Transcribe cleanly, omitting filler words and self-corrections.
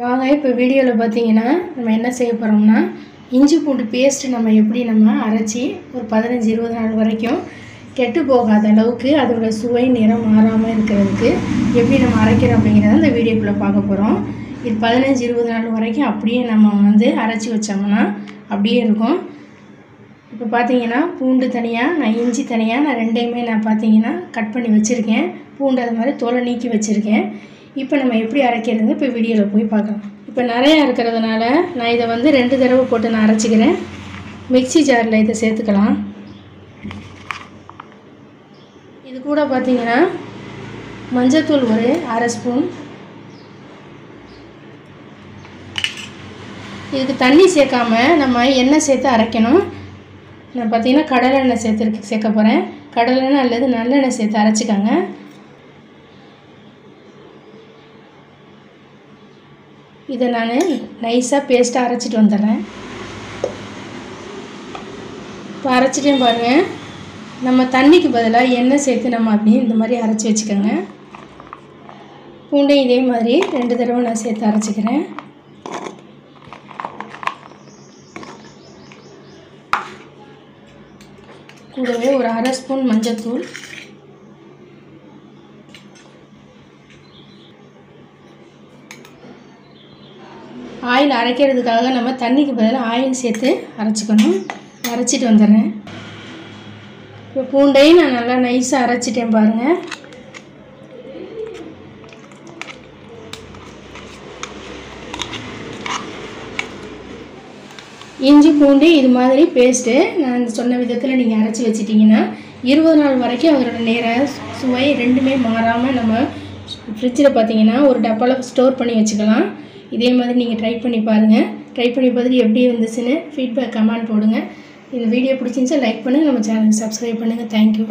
வாங்க இப்போ வீடியோவில் பார்த்தீங்கன்னா நம்ம என்ன செய்ய போகிறோம்னா இஞ்சி பூண்டு பேஸ்ட் நம்ம எப்படி அரைச்சி ஒரு 15-20 நாள் வரைக்கும் கெட்டு போகாத அளவுக்கு அதோட சுவை நிறம் மாறாமல் இருக்கிறதுக்கு எப்படி நம்ம அரைக்கிறோம் அப்படிங்கிறத இந்த வீடியோக்குள்ளே பார்க்க போகிறோம். இது 15-20 நாள் வரைக்கும் அப்படியே நம்ம அரைச்சி வச்சோம்னா அப்படியே இருக்கும். இப்போ பார்த்தீங்கன்னா பூண்டு தனியாக நான் இஞ்சி தனியாக நான் ரெண்டையுமே நான் பார்த்தீங்கன்னா கட் பண்ணி வச்சுருக்கேன். பூண்டு அது மாதிரி தோலை நீக்கி வச்சுருக்கேன். இப்போ நம்ம எப்படி அரைக்கிறது இப்போ வீடியோவில் போய் பார்க்கலாம். இப்போ நிறையா இருக்கிறதுனால நான் இதை 2 தடவை போட்டு நான் அரைச்சிக்கிறேன். மிக்ஸி ஜாரில் இதை சேர்த்துக்கலாம். இது கூட பார்த்தீங்கன்னா மஞ்சத்தூள் ஒரு அரை ஸ்பூன். இதுக்கு தண்ணி சேர்க்காம நம்ம எண்ணெய் சேர்த்து அரைக்கணும். நான் பார்த்தீங்கன்னா கடலெண்ணெய் சேர்க்க போகிறேன். கடலெண்ணெய் அல்லது நல்லெண்ணெய் சேர்த்து அரைச்சிக்கோங்க. இதை நான் நைஸாக பேஸ்ட்டாக அரைச்சிட்டு வந்துடுறேன். இப்போ அரைச்சிட்டேன் பாருங்கள். நம்ம தண்ணிக்கு பதிலாக எண்ணெய் சேர்த்து நம்ம அப்படியே இந்த மாதிரி அரைச்சி வச்சுக்கோங்க. பூண்டையும் இதே மாதிரி 2 தடவை நான் சேர்த்து அரைச்சிக்கிறேன். கூடவே ஒரு அரை ஸ்பூன் மஞ்சத்தூள், ஆயில் அரைக்கிறதுக்காக நம்ம தண்ணிக்கு பதிலாக ஆயில் சேர்த்து அரைச்சிக்கணும். அரைச்சிட்டு வந்துடுறேன். இப்போ பூண்டையும் நான் நல்லா நைஸாக அரைச்சிட்டேன் பாருங்கள். இஞ்சி பூண்டு இது மாதிரி பேஸ்ட்டு நான் சொன்ன விதத்தில் நீங்கள் அரைச்சி வச்சிட்டிங்கன்னா 20 நாள் வரைக்கும் அதோட நேரம் சுவை ரெண்டுமே மாறாமல் நம்ம ஃப்ரிட்ஜில் பார்த்தீங்கன்னா ஒரு டப்பாவில் ஸ்டோர் பண்ணி வச்சுக்கலாம். இதே மாதிரி நீங்கள் ட்ரை பண்ணி பாருங்கள். ட்ரை பண்ணி பார்த்துட்டு எப்படி இருந்துச்சுன்னு ஃபீட்பேக் கமெண்ட் போடுங்க. இந்த வீடியோ பிடிச்சிருந்துச்சா லைக் பண்ணுங்கள். நம்ம சேனலுக்கு சப்ஸ்கிரைப் பண்ணுங்கள். தேங்க்யூ.